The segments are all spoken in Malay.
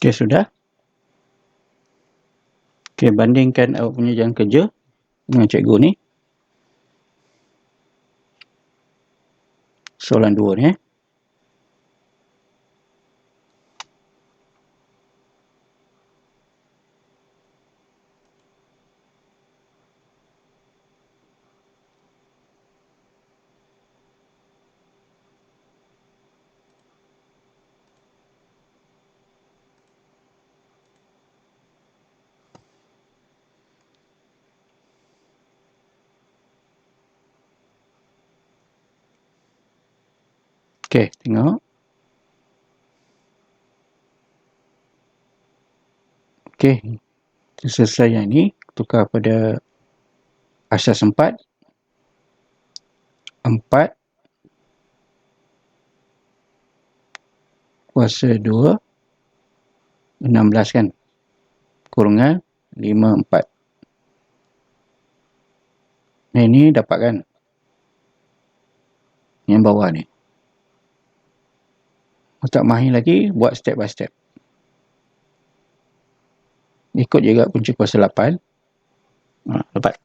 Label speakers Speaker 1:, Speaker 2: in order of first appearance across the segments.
Speaker 1: Okey, sudah. Okey, bandingkan awak punya jam kerja dengan cikgu ni. Soalan 2 ni. Okey, tengok. Okey, selesai yang ni, tukar pada asas 4. 4 kuasa 2, 16 kan? Kurungan 5, 4. Ini dapat kan? Yang bawah ni. Tak mahir lagi, buat step by step. Ikut juga kunci kuasa 8. Dapat.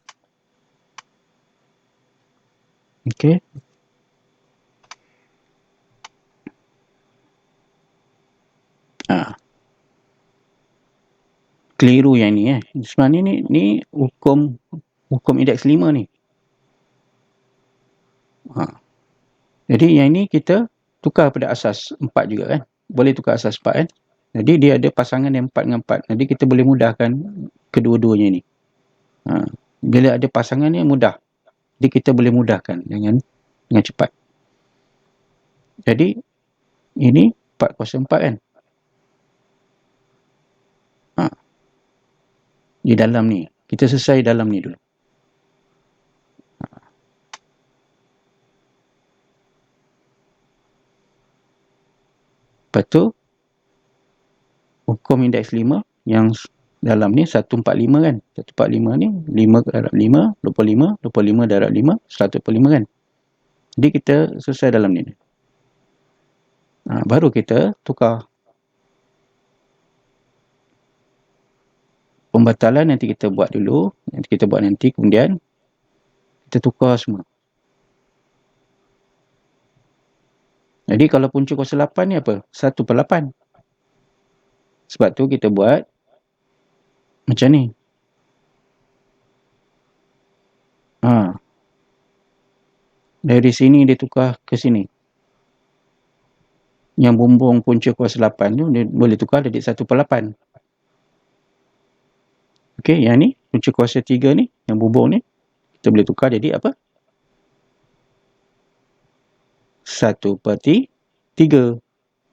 Speaker 1: Okey. Keliru yang ni Sebenarnya ni hukum indeks 5 ni. Jadi yang ni kita tukar pada asas 4 juga kan? Boleh tukar asas 4 kan? Jadi dia ada pasangan yang 4 dengan 4. Jadi kita boleh mudahkan kedua-duanya ni. Bila ada pasangan ni mudah. Jadi kita boleh mudahkan dengan cepat. Jadi ini 4 kuasa 4 kan? Di dalam ni. Kita selesai dalam ni dulu. Lepas tu hukum indeks 5 yang dalam ni 145 kan? 145 ni 5 darab 5, 25, 25 darab 5, 145 kan? Jadi kita selesai dalam ni. Baru kita tukar. Pembatalan nanti kita buat dulu. Nanti kemudian kita tukar semua. Jadi kalau punca kuasa 8 ni apa? 1/8. Sebab tu kita buat macam ni. Dari sini dia tukar ke sini. Yang bumbung punca kuasa 8 tu dia boleh tukar jadi 1/8. Okey, yang ni punca kuasa 3 ni, yang bumbung ni kita boleh tukar jadi apa? 1/3.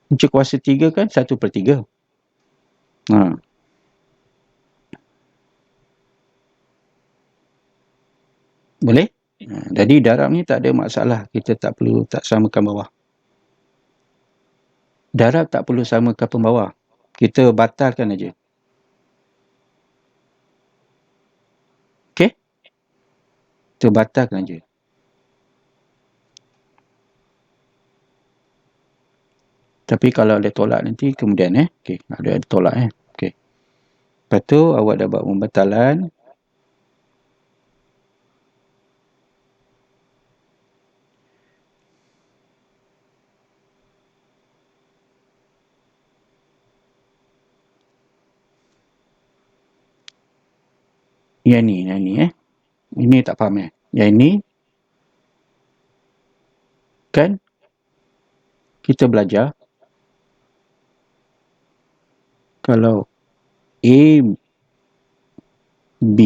Speaker 1: Punca kuasa 3 kan 1/3. Boleh? Jadi darab ni tak ada masalah. Kita tak perlu samakan bawah. Darab tak perlu samakan pembawah. Kita batalkan aja. Okey? Kita batalkan aja. Tapi kalau ada tolak nanti kemudian okey, ada tolak okey. Lepas tu awak dah buat pembatalan. Yang ni ini tak faham Yang ini kan kita belajar kalau A B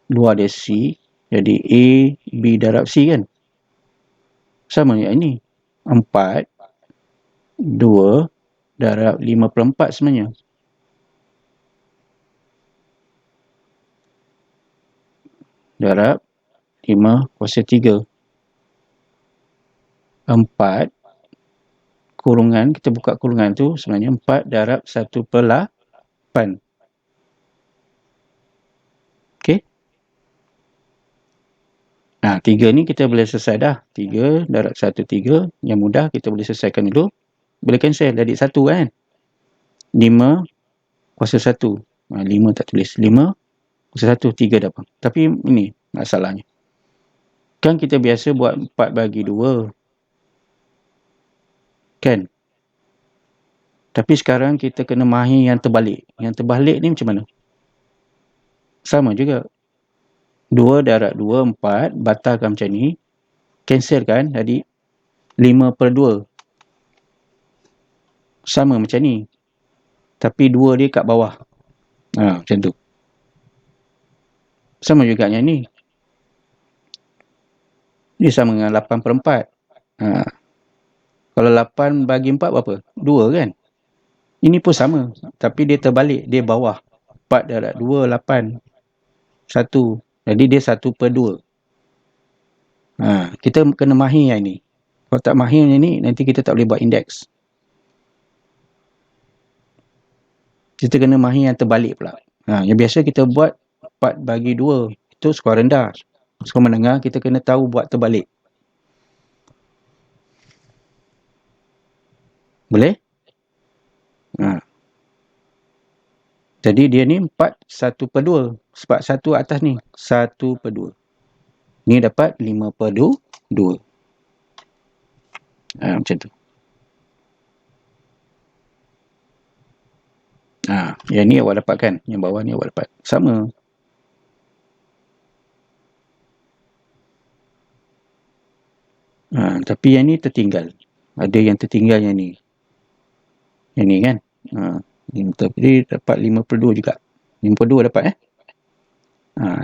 Speaker 1: luar dia C, jadi A B darab C kan? Sama yang ini. 4 2 darab 5/4 sebenarnya. Darab 5 kuasa 3. 4 kurungan, kita buka kurungan tu sebenarnya 4 darab 1/8. Okey? 3 ni kita boleh selesai dah. 3 darab 1, 3. Yang mudah kita boleh selesaikan dulu. Boleh cancel jadi 1 kan? 5 kuasa 1. 5 tak tulis. 5 kuasa 1, 3 dapat. Tapi ini masalahnya. Kan kita biasa buat 4 bagi 2. Kan? Tapi sekarang kita kena mahir yang terbalik. Yang terbalik ni macam mana? Sama juga. 2 darab 2, 4. Batalkan macam ni. Cancel kan? Jadi 5/2. Sama macam ni. Tapi 2 dia kat bawah. Macam tu. Sama juga yang ni. Dia sama dengan 8/4. Kalau 8 bagi 4 berapa? 2 kan? Ini pun sama. Tapi dia terbalik. Dia bawah. 4 darab 2, 8. 1. Jadi dia 1/2. Kita kena mahir yang ni. Kalau tak mahir yang ni, nanti kita tak boleh buat indeks. Kita kena mahir yang terbalik pula. Yang biasa kita buat 4 bagi 2. Itu skor rendah. Skor menengah, kita kena tahu buat terbalik. Boleh? Jadi dia ni 4 1/2. Sebab 1 atas ni 1/2. Ni dapat 5/2. Macam tu. Yang ni awak dapat kan? Yang bawah ni awak dapat. Sama. Tapi yang ni tertinggal. Ada yang tertinggal yang ni. Yang ni kan? Tapi dapat 5/2 juga. 5/2 dapat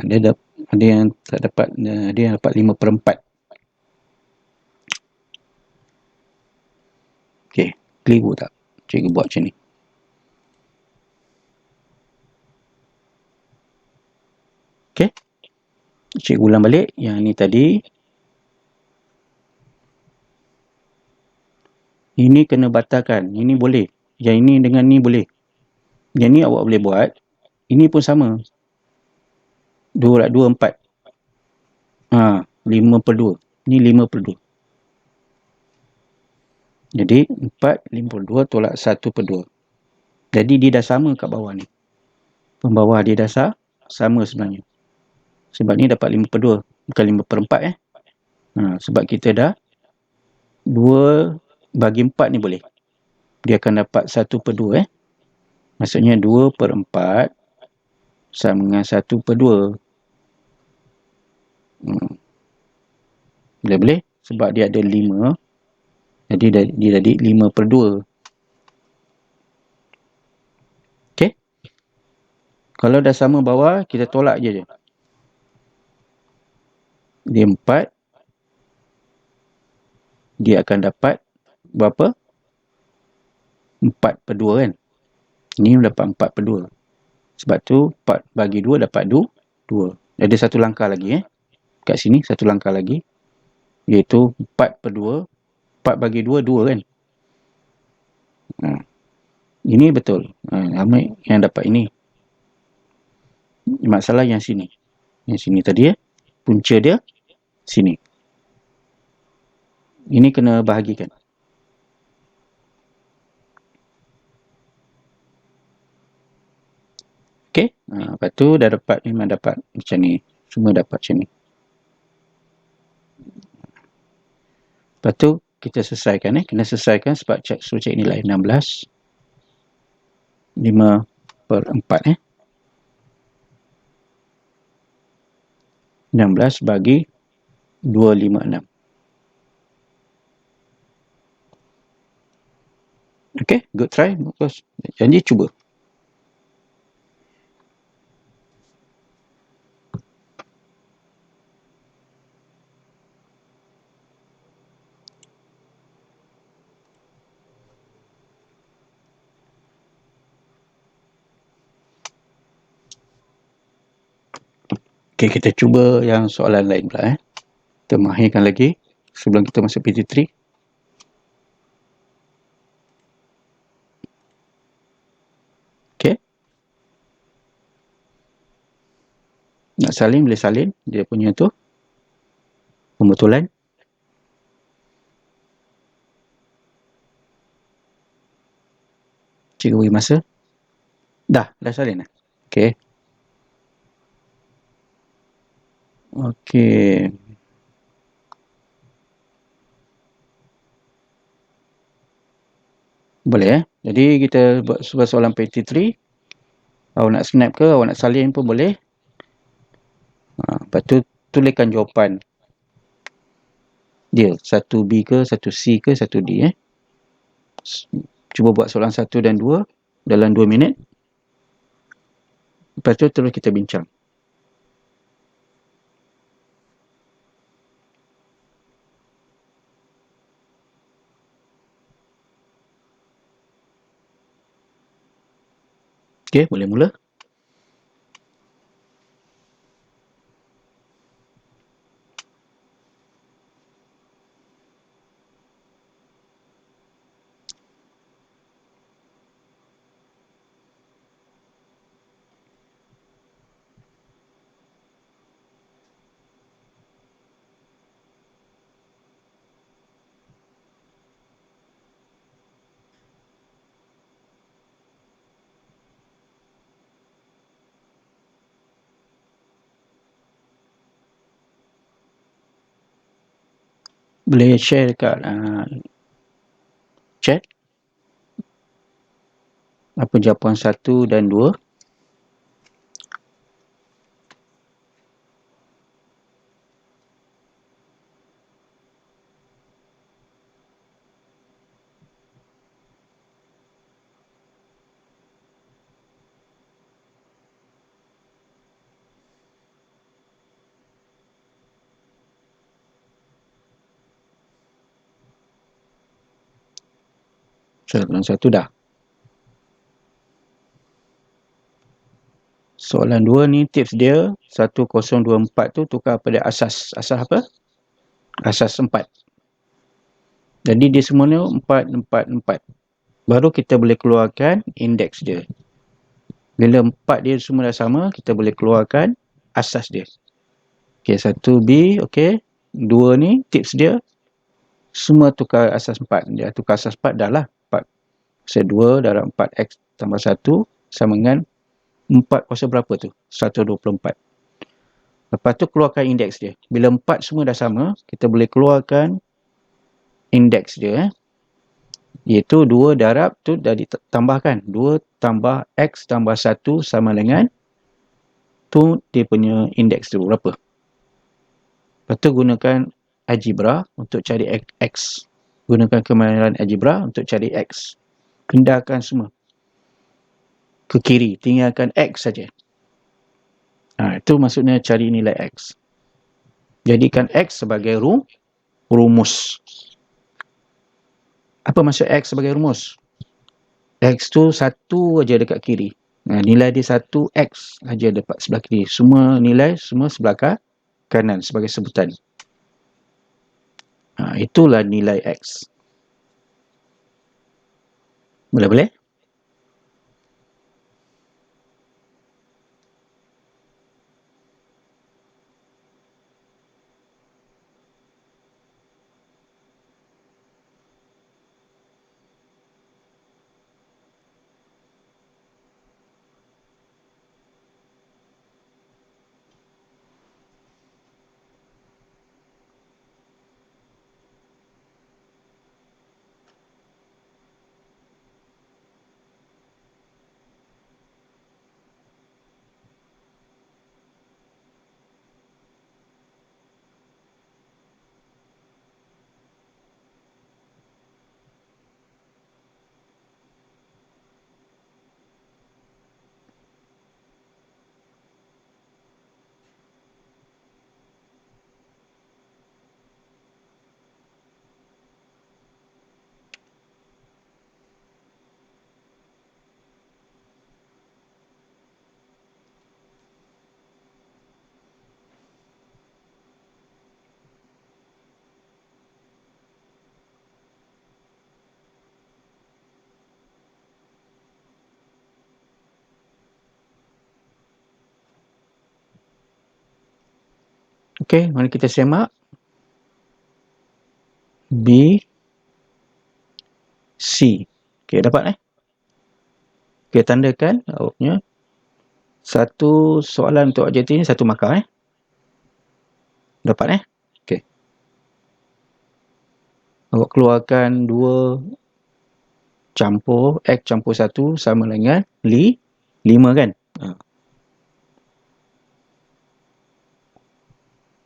Speaker 1: dia ada yang tak dapat. Dia yang dapat 5/4. Okey, keliru tak? Cikgu buat macam ni. Okey. Cikgu ulang balik. Yang ni tadi. Ini kena batalkan. Ini boleh. Yang ini dengan ni boleh. Yang ni awak boleh buat. Ini pun sama. 2 darab 2, 4. 5/2. Ni 5/2. Jadi 4, 5/2 tolak 1/2. Jadi dia dah sama kat bawah ni. Pembawah dia dah sama sebenarnya. Sebab ni dapat 5/2. Bukan 5/4 sebab kita dah 2 bagi 4 ni boleh. Dia akan dapat 1/2 Maksudnya 2/4 sama dengan 1/2. Boleh? Sebab dia ada 5. Jadi dia jadi 5/2. Okey? Kalau dah sama bawah, kita tolak je. Dia 4. Dia akan dapat berapa? 4/2 kan? Ni dapat 4/2. Sebab tu 4 bagi 2 dapat 2. Ada satu langkah lagi kat sini satu langkah lagi. Iaitu 4/2. 4 bagi 2, 2 kan? Ini betul. Ramai yang dapat ini. Masalah yang sini. Yang sini tadi punca dia sini. Ini kena bahagikan. Okey? Lepas tu dah dapat, memang dapat macam ni. Semua dapat macam ni. Lepas tu kita selesaikan kena selesaikan sebab suruh cek nilai 16 5/4 16 bagi 256. Okay, good try. Janji cuba. Okay, kita cuba yang soalan lain pula Kita mahirkan lagi sebelum kita masuk PT3. Okay. Nak salin boleh salin dia punya tu pembetulan. Cikgu beri masa. Dah salin dah. Okey. Okey. Boleh Jadi kita buat soalan 53. Awak nak snap ke, awak nak salin pun boleh. Lepas tu tuliskan jawapan dia. 1B ke, 1C ke, 1D Cuba buat soalan 1 dan 2 dalam 2 minit. Lepas tu terus kita bincang. Okey, boleh mula. Boleh share dekat chat apa jawapan 1 dan 2. Soalan 1 dah. Soalan 2 ni tips dia 1024 tu tukar pada asas. Asas apa? Asas 4. Jadi dia semuanya 4, 4, 4. Baru kita boleh keluarkan indeks dia. Bila 4 dia semua dah sama, kita boleh keluarkan asas dia. Okey, 1B, okey. 2 ni tips dia semua tukar asas 4. Dia tukar asas 4 dah lah. 4 kuasa 2 darab 4x tambah 1 sama dengan 4 kuasa berapa tu? 124. Lepas tu keluarkan indeks dia. Bila 4 semua dah sama, kita boleh keluarkan indeks dia. Iaitu 2 darab tu dah ditambahkan. 2 tambah x tambah 1 sama dengan tu dia punya indeks tu berapa. Lepas tu gunakan algebra untuk cari x. Gunakan kemahiran algebra untuk cari x. Pindahkan semua ke kiri. Tinggalkan x saja. Itu maksudnya cari nilai x. Jadikan x sebagai rumus. Apa maksud x sebagai rumus? X tu 1 aja dekat kiri. Nilai dia 1x aja dekat sebelah kiri. Semua nilai semua sebelah kanan sebagai sebutan. Itulah nilai x. Boleh? Okey, mari kita semak. B, C. Okey, dapat Okey, tandakan awaknya satu soalan untuk objektif ni 1 markah. Dapat okey. Awak keluarkan 2 campur X campur 1 sama dengan 5 kan.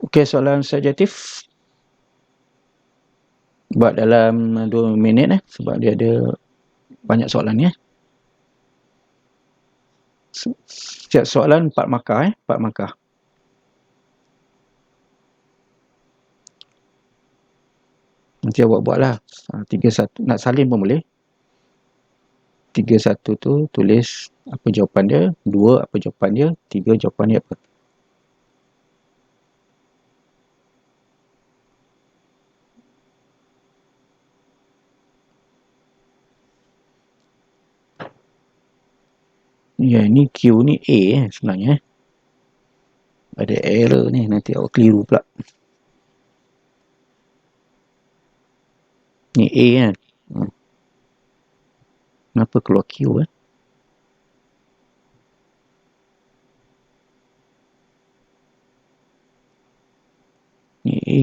Speaker 1: Okey, soalan subjektif buat dalam 2 minit sebab dia ada banyak soalan ni. Setiap soalan 4 markah 4 markah. Nanti awak buatlah. 3-1 nak salin pun boleh. 3-1 tu tulis apa jawapan dia, 2 apa jawapan dia, 3 jawapan dia apa. Ya, ni Q ni A sebenarnya. Ada error ni, nanti awak keliru pula. Ni A kan. Kenapa keluar Q Ni A.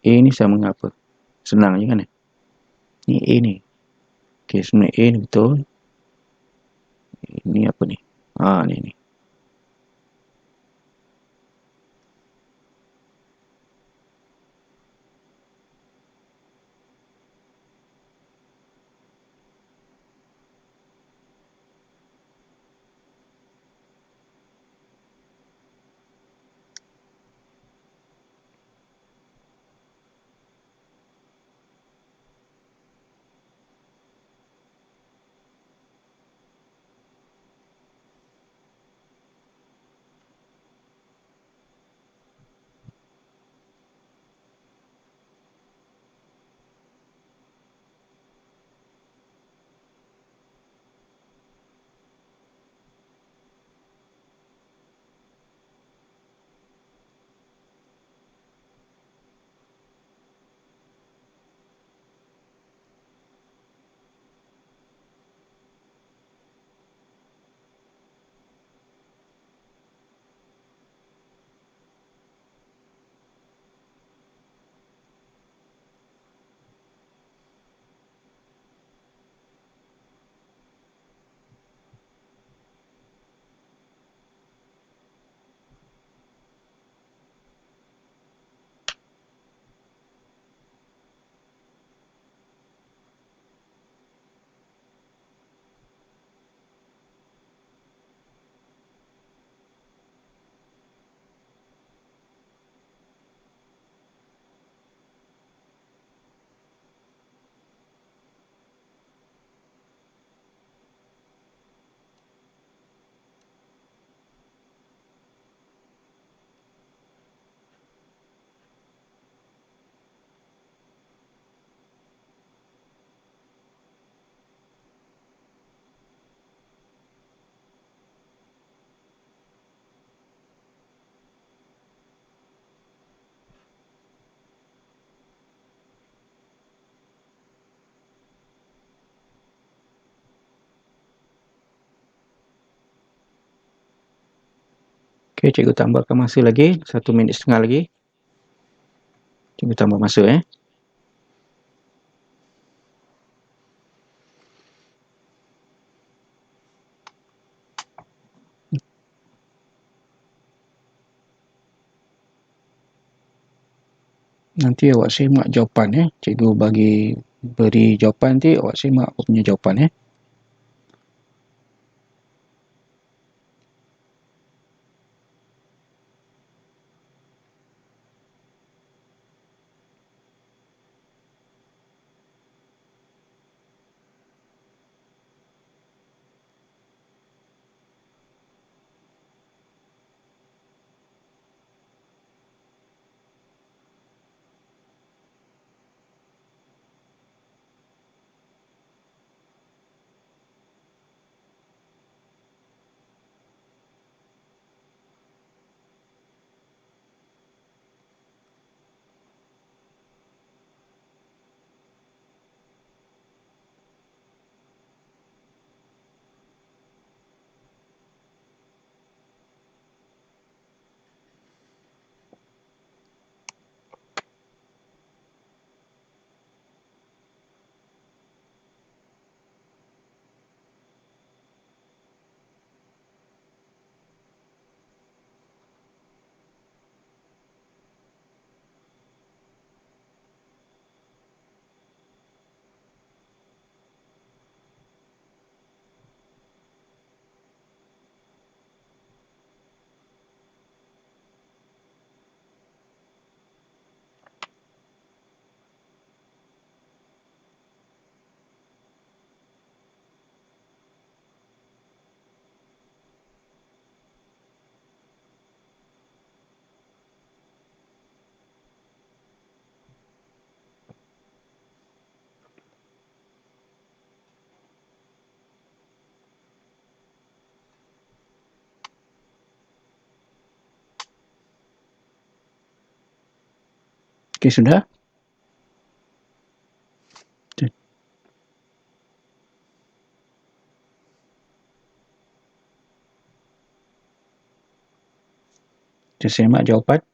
Speaker 1: A ni sama dengan apa? Senang je kan. Ni A ni. Okey, sebenarnya A ni betul. Ni apa ni? Ni. Okey, cikgu tambahkan masa lagi 1 minit setengah lagi. Cikgu tambah masa Nanti awak semak jawapan Cikgu beri jawapan nanti awak semak apa punya jawapan Okey, sudah? Kita semak jawapan.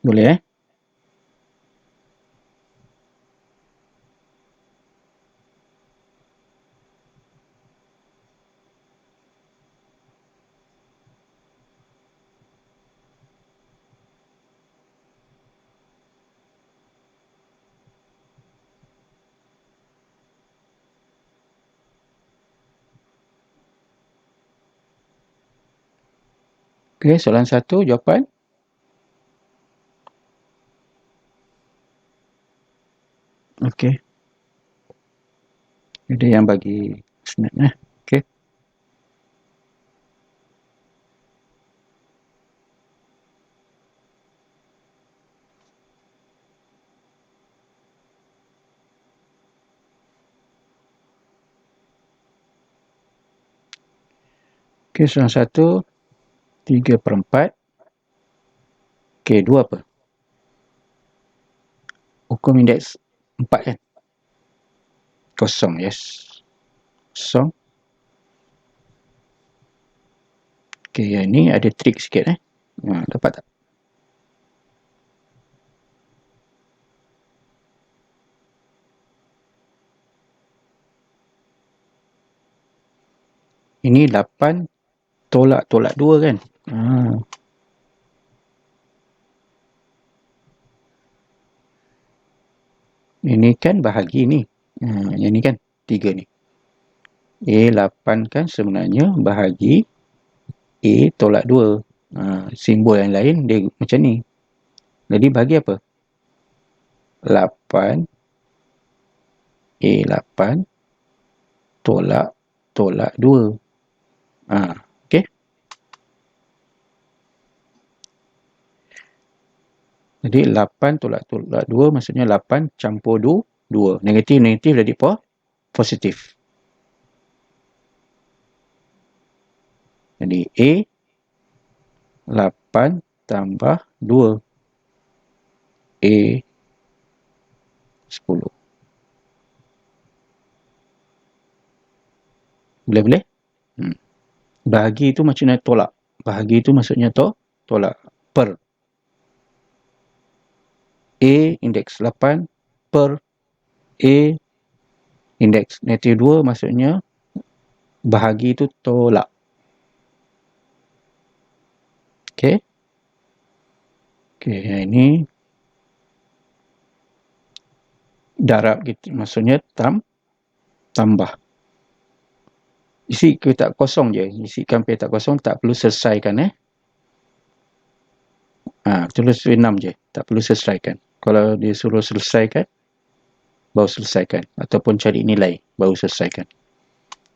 Speaker 1: Boleh Okey, soalan 1 jawapan. Okey. Ada yang bagi snap Okey. Okey, soalan 1, 3/4. Okey, 2 apa? Hukum indeks 4 kan? Kosong, yes. Kosong. Okey, yang ni ada trik sikit dapat tak? Ini 8 tolak 2 kan? Ini kan bahagi ni. Yang ni kan 3 ni. A8 kan sebenarnya bahagi A tolak 2. Simbol yang lain dia macam ni. Jadi bahagi apa? 8 A8 tolak 2. Okey. Jadi 8 tolak 2 maksudnya 8 campur 2. Negatif jadi positif. Jadi A 8 tambah 2. A 10. Boleh? Bahagi itu maksudnya tolak. Bahagi itu maksudnya tolak. Per. A indeks 8 per A indeks negatif 2 maksudnya bahagi itu tolak. Okey. Okey, yang ini darab gitu, maksudnya tambah. Isi petak kosong je. Isikan petak kosong, tak perlu selesaikan tulis 6 je. Tak perlu selesaikan. Kalau dia suruh selesaikan, baru selesaikan. Ataupun cari nilai, baru selesaikan.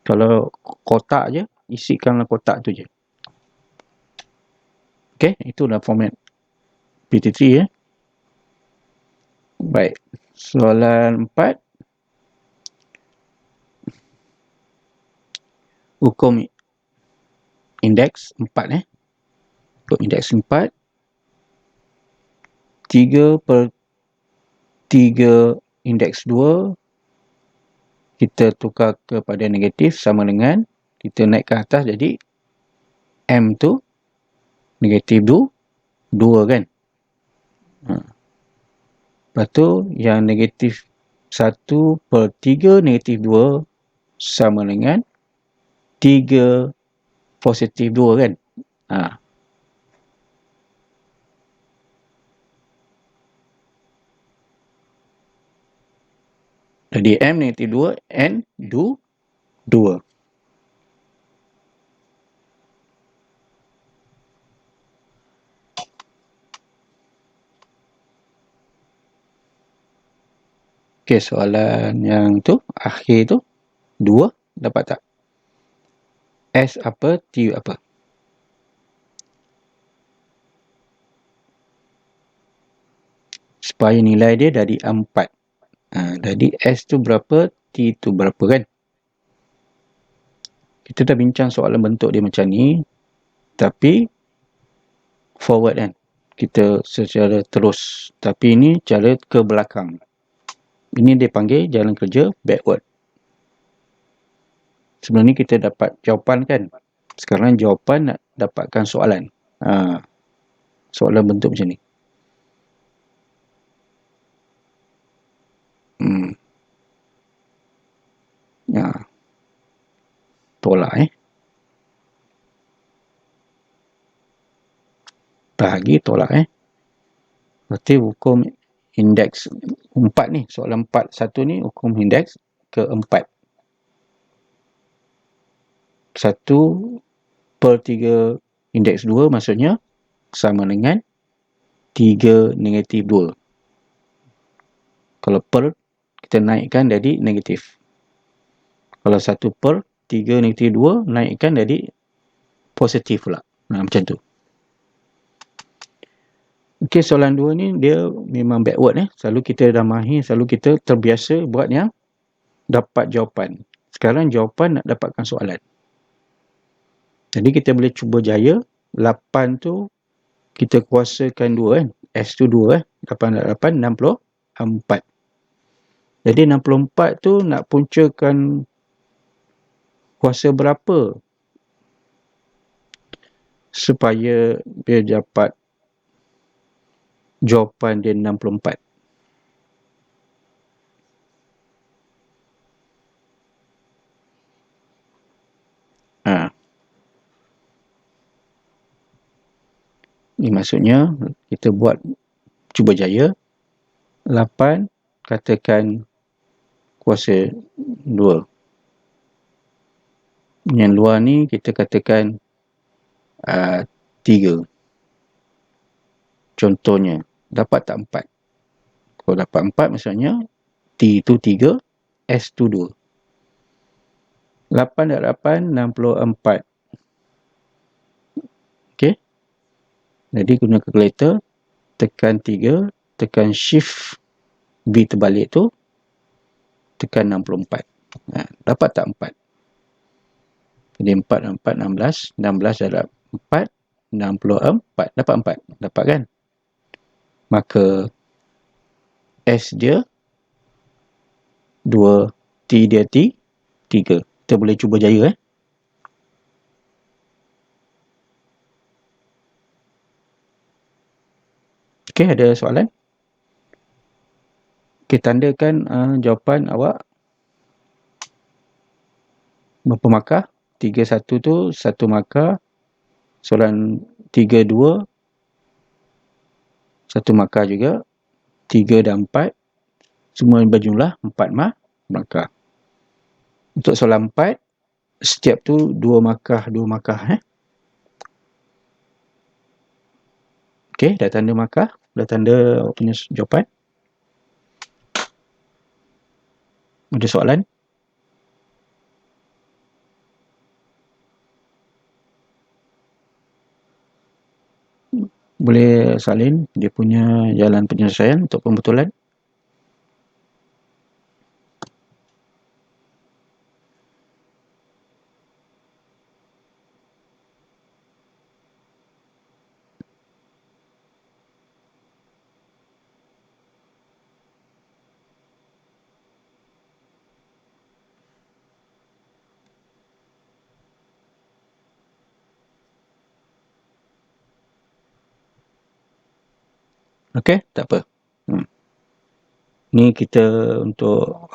Speaker 1: Kalau kotak je, isikanlah kotak tu je. Okey, itulah format PT3 Baik. Soalan 4. Hukum indeks 4 Hukum indeks 4. 3/3 indeks 2 kita tukar kepada negatif sama dengan kita naik ke atas jadi M tu negatif 2 kan. Lepas tu yang negatif 1/3 negatif 2 sama dengan 3 positif 2 kan. Jadi M negatif 2, N 2. Okey, soalan yang tu, akhir tu, 2, dapat tak? S apa, T apa? Supaya nilai dia dari 4. Jadi S tu berapa, T tu berapa kan? Kita dah bincang soalan bentuk dia macam ni, tapi forward kan? kita secara terus, tapi ini cara ke belakang. Ini dia panggil jalan kerja backward. Sebelum ni kita dapat jawapan kan, sekarang jawapan nak dapatkan soalan. Soalan bentuk macam ni. Ya. Tolak bahagi tolak berarti hukum indeks 4 ni, soalan 4 satu ni hukum indeks ke-4. 1/3 indeks 2 maksudnya sama dengan 3-2. Kalau per kita naikkan jadi negatif. Kalau 1/3-2 naikkan jadi positif pula. Macam tu. Okey, soalan 2 ni dia memang backward Selalu kita dah mahir, selalu kita terbiasa buat yang dapat jawapan. Sekarang jawapan nak dapatkan soalan. Jadi kita boleh cuba jaya 8 tu kita kuasakan 2 S tu 2 8 64. Jadi 64 tu nak puncakan kuasa berapa supaya dia dapat jawapan dia 64. Ini maksudnya kita buat cuba jaya 8 katakan kuasa 2. Yang luar ni kita katakan 3. Contohnya dapat tak 4? Kalau dapat 4 maksudnya T tu 3, S tu 2. 8 dan 8 64. Okey. Jadi guna kalkulator, tekan 3, tekan shift B terbalik tu, tekan 64. Dapat tak 4? Jadi 4 dan 4 16, 16 darab 4 64. Dapat 4. Dapat kan? Maka S dia 2, T dia 3. Kita boleh cuba jaya Okey, ada soalan? Okey, tandakan jawapan awak berapa markah. 3-1 tu 1 markah. Soalan 3-2 1 markah juga. 3 dan 4 semua berjumlah 4 markah. Untuk soalan 4 setiap tu 2 markah, 2 markah Okey, dah tanda markah, dah tanda awak punya jawapan. Ada soalan? Boleh salin dia punya jalan penyelesaian untuk pembetulan. Okey, tak apa. Ni kita untuk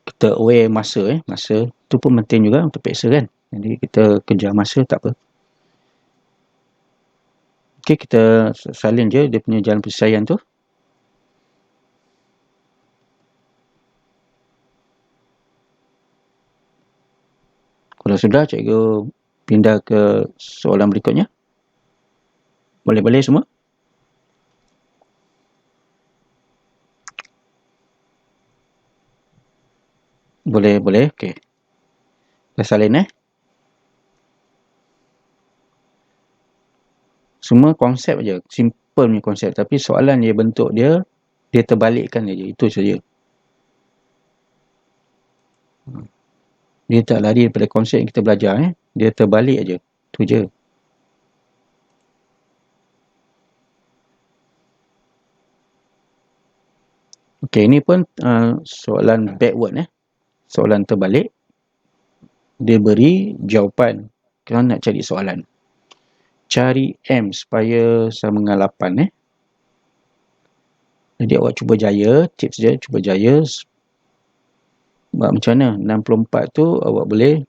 Speaker 1: kita aware masa masa tu pun penting juga untuk peksa kan. Jadi kita kejar masa tak apa. Okey, kita salin je dia punya jalan penyelesaian tu. Kalau sudah, cikgu pindah ke soalan berikutnya. Boleh semua? Boleh. Okey. Dah salin Semua konsep je. Simple punya konsep. Tapi soalan dia bentuk dia terbalikkan je. Itu saja. Dia tak lari daripada konsep yang kita belajar Dia terbalik aja. Tu je. Okey, ini pun soalan backward soalan terbalik. Dia beri jawapan. Kita nak cari soalan. Cari M supaya sama dengan 8 Jadi awak cuba jaya, tips dia cuba jaya. Buat macam mana? 64 tu awak boleh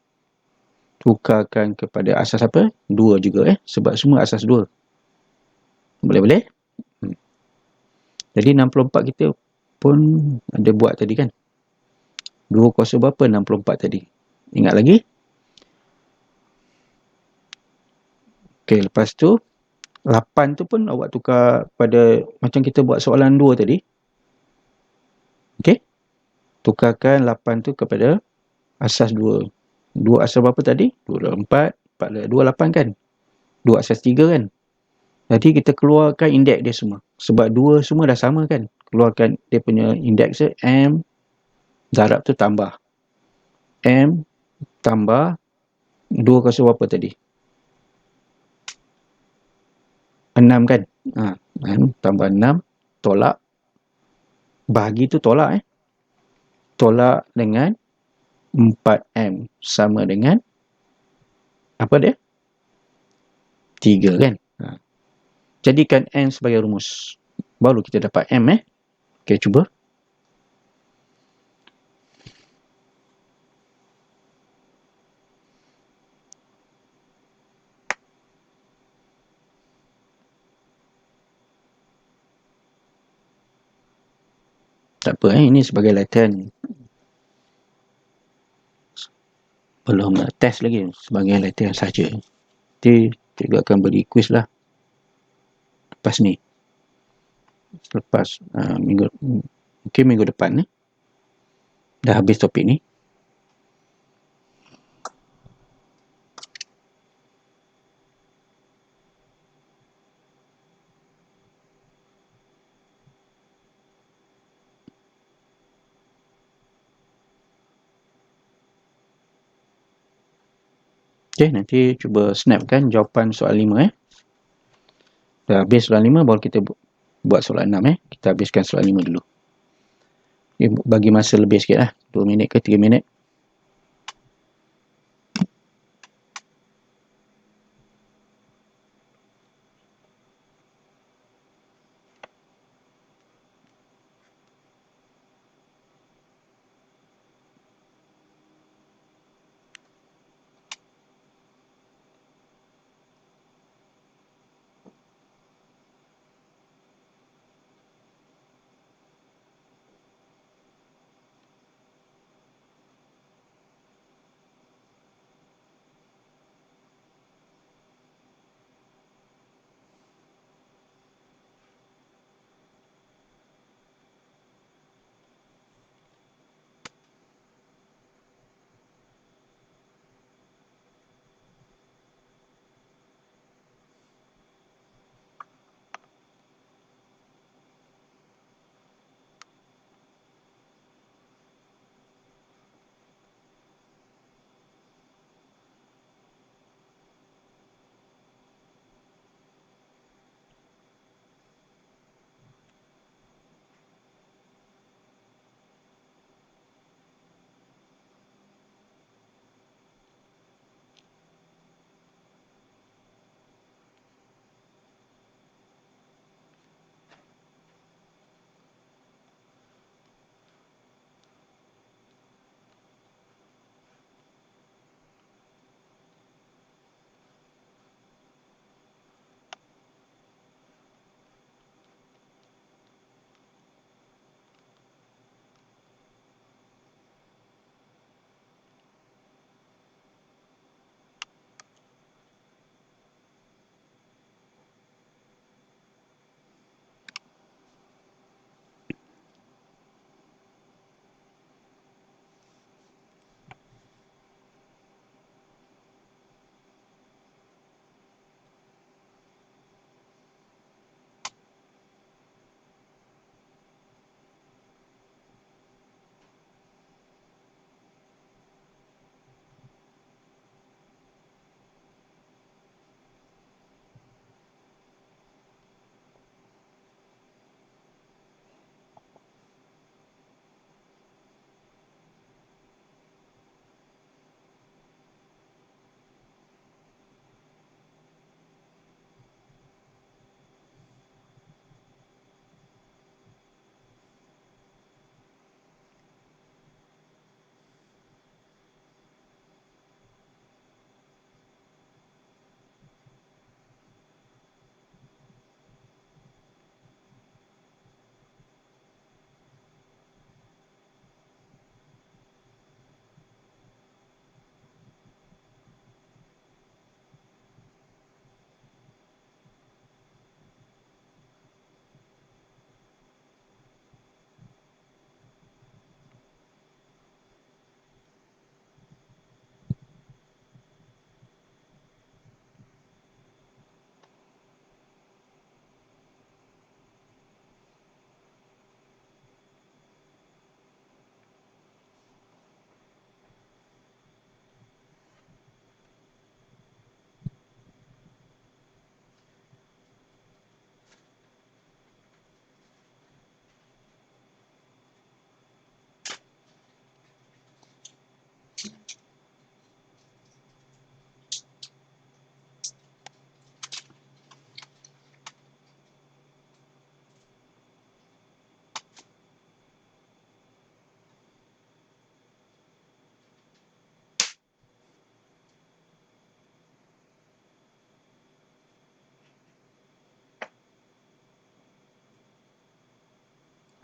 Speaker 1: tukarkan kepada asas apa? 2 juga sebab semua asas 2. Boleh-boleh? Jadi 64 kita pun ada buat tadi kan? 2 kuasa berapa 64 tadi? Ingat lagi? Okey, lepas tu 8 tu pun awak tukar pada macam kita buat soalan 2 tadi. Okey? Tukarkan 8 tu kepada asas 2. 2 asas berapa tadi? 2 4, 4 2 8 kan? 2 asas 3 kan? Jadi kita keluarkan indeks dia semua. Sebab 2 semua dah sama kan? Keluarkan dia punya indeks dia. M darab tu tambah. M tambah 2 kuasa berapa tadi? 6 kan? M tambah 6 tolak. Bahagi tu tolak Tolak dengan 4M sama dengan apa dia? 3 kan? Jadikan N sebagai rumus. Baru kita dapat M Okey, cuba. Tak apa ini sebagai latihan. Belum nak test lagi, sebagai latihan saja. Nanti cikgu akan beri quiz lah lepas ni. Lepas mungkin minggu depan dah habis topik ni. Okey, nanti cuba snapkan jawapan soalan 5 Dah habis soalan 5 baru kita buat soalan 6 Kita habiskan soalan 5 dulu. Bagi masa lebih sikit 2 minit ke 3 minit.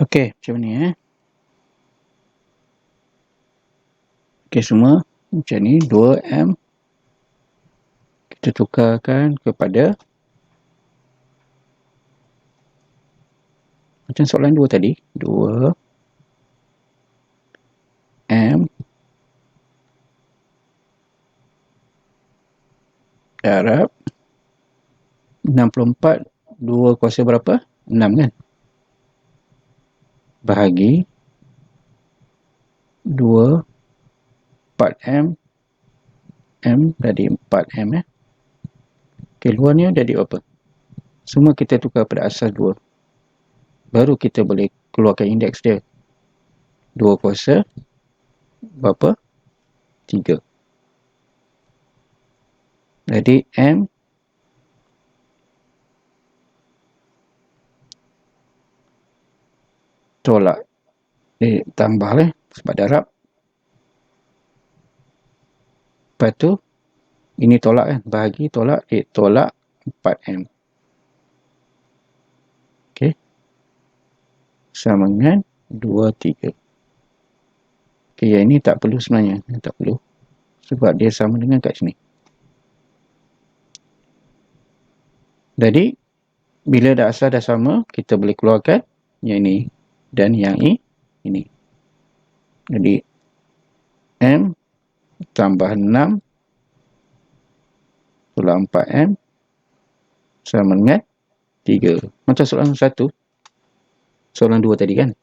Speaker 1: Okey, macam ni Okey semua macam ni 2M kita tukarkan kepada macam soalan 2 tadi 2M darab 64 2 kuasa berapa? 6 kan? Bahagi 2 4M M jadi 4M Okey, luarnya jadi apa? Semua kita tukar pada asas 2. Baru kita boleh keluarkan indeks dia. 2 kuasa berapa? 3. Jadi M tolak tambah sebab darab. Lepas tu ini tolak kan, bahagi tolak tolak 4M. Okey. Sama dengan 2 3. Okey, yang ini tak perlu sebenarnya, tak perlu. Sebab dia sama dengan kat sini. Jadi bila dah asal dah sama, kita boleh keluarkan yang ini dan yang ini. Jadi M tambah 6 tolak 4M sama dengan 3. Macam soalan 1. Soalan 2 tadi kan.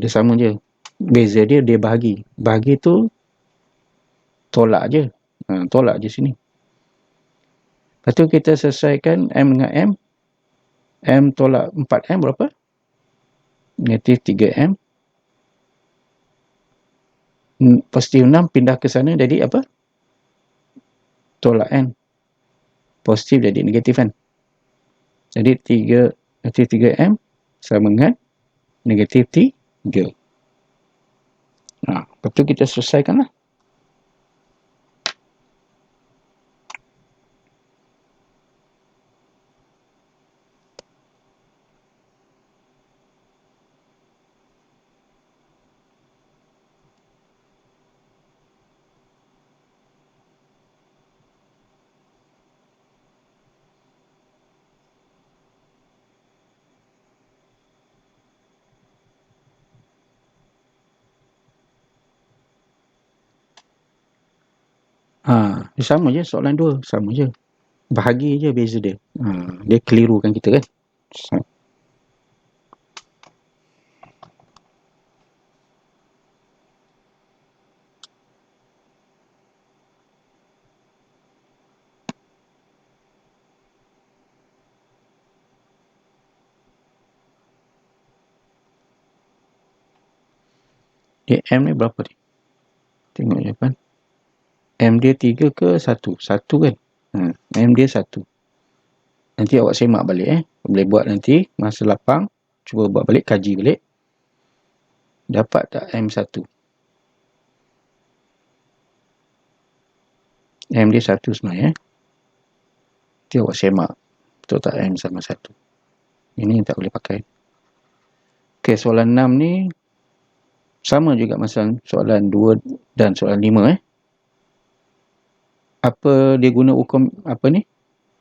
Speaker 1: Dia sama je. Beza dia bahagi. Bahagi tu tolak je. Tolak je sini. Lepas tu kita selesaikan M dengan M. M tolak 4M berapa? Negatif 3M. Positif 6 pindah ke sana jadi apa? Tolak N. Positif jadi negatif kan? Jadi negatif 3M sama dengan negatif 3. Lepas tu kita selesaikan lah. Dia sama je soalan 2. Sama je. Bahagi je beza dia. Dia kelirukan kita kan. Dia M ni berapa ni? Tengok jawapan. M dia 3 ke 1? 1 kan? M dia 1. Nanti awak semak balik Boleh buat nanti masa lapang. Cuba buat balik, kaji balik. Dapat tak M1? M dia 1 sebenarnya. Nanti awak semak. Betul tak M sama 1? Ini tak boleh pakai. Okey, soalan 6 ni sama juga macam soalan 2 dan soalan 5 Apa dia guna hukum apa ni?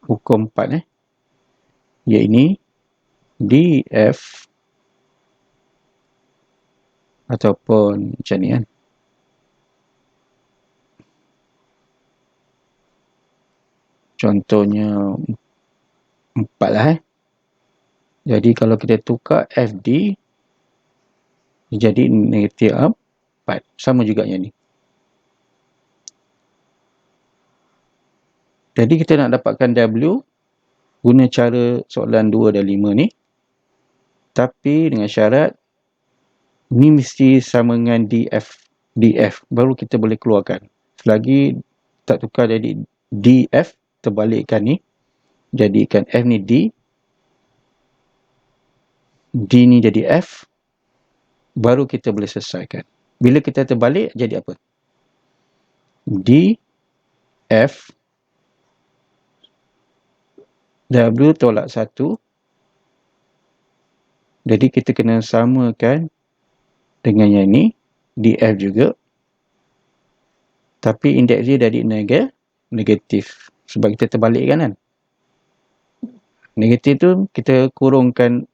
Speaker 1: Hukum 4 Iaitu DF ataupun macam ni kan. Contohnya 4 lah Jadi kalau kita tukar FD jadi negatif 4. Sama juga yang ni. Jadi kita nak dapatkan W guna cara soalan 2 dan 5 ni. Tapi dengan syarat ni mesti sama dengan DF. Baru kita boleh keluarkan. Selagi tak tukar jadi DF, terbalikkan ni. Jadikan F ni D. D ni jadi F. Baru kita boleh selesaikan. Bila kita terbalik, jadi apa? D, F, W tolak 1 Jadi kita kena samakan dengan yang ni, DF juga. Tapi indeks dia jadi negatif. Sebab kita terbalikkan kan. Negatif tu kita kurungkan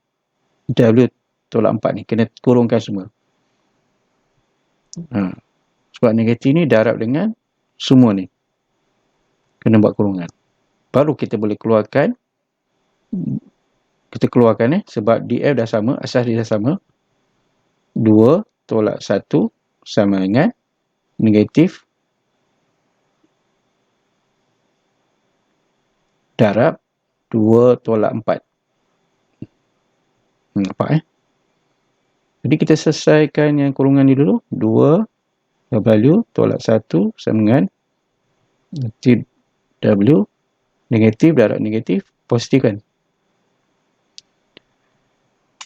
Speaker 1: W tolak 4 ni. Kena kurungkan semua. Sebab negatif ni darab dengan semua ni. Kena buat kurungan. Baru kita boleh keluarkan. Kita keluarkan sebab DF dah sama, asas dia dah sama. 2 tolak 1 sama dengan negatif darab 2 tolak 4. Nampak Jadi kita selesaikan yang kurungan ni dulu. 2 W tolak 1 sama dengan negatif W. Negatif darab negatif, positif kan.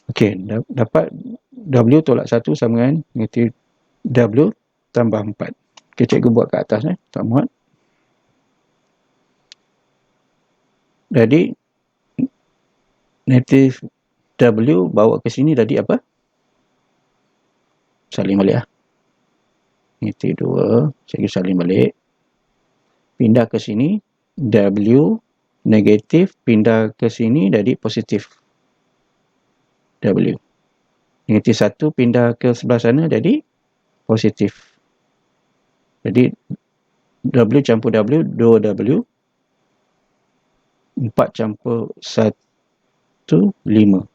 Speaker 1: Okey, dapat W tolak 1 sama dengan negatif W tambah 4. Okay, cikgu buat kat atas tak muat. Jadi negatif W bawa ke sini tadi apa? Salin balik Negatif 2, cikgu salin balik. Pindah ke sini, W negatif, pindah ke sini jadi positif W. Negatif 1 pindah ke sebelah sana jadi positif. Jadi W campur W, 2W. 4 campur 1, 5.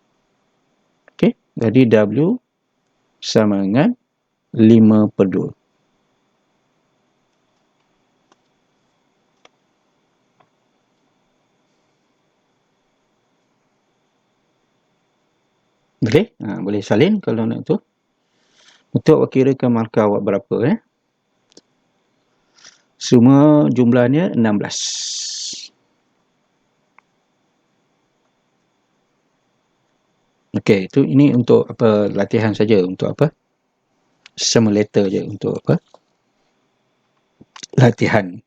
Speaker 1: Okey, jadi W sama dengan 5/2. Boleh? Boleh salin kalau nak tu. Untuk awak kirakan markah awak berapa Semua jumlahnya 16. Okey, ini untuk apa latihan saja, untuk apa? Simulator je untuk apa? Latihan.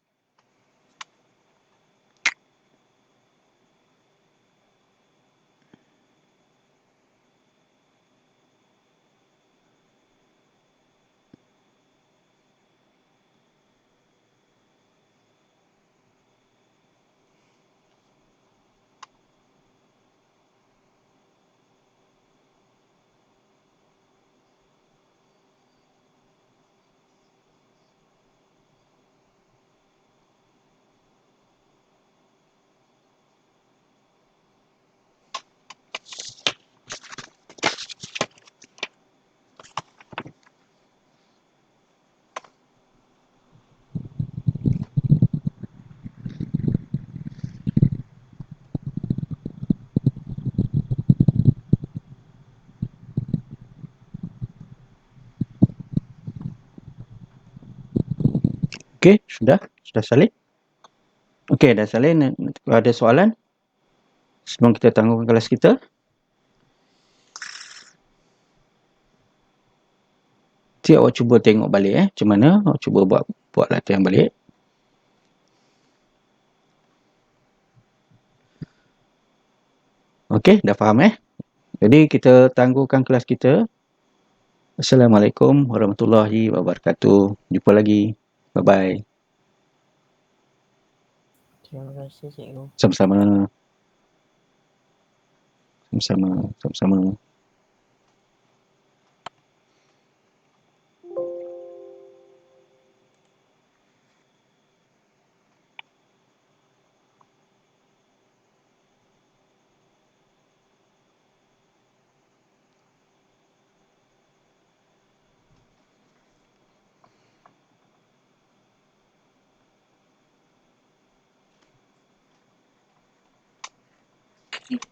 Speaker 1: Okey, sudah salin. Okey, dah salin. Ada soalan? Sebelum kita tangguhkan kelas kita. Nanti awak cuba tengok balik macam mana. Awak cuba buat latihan balik. Okey, dah faham Jadi kita tangguhkan kelas kita. Assalamualaikum warahmatullahi wabarakatuh. Jumpa lagi. Bye-bye.
Speaker 2: Terima kasih cikgu.
Speaker 1: Sama-sama. Sama-sama.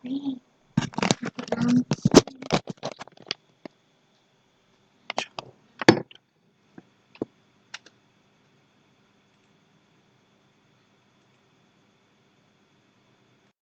Speaker 3: Ni.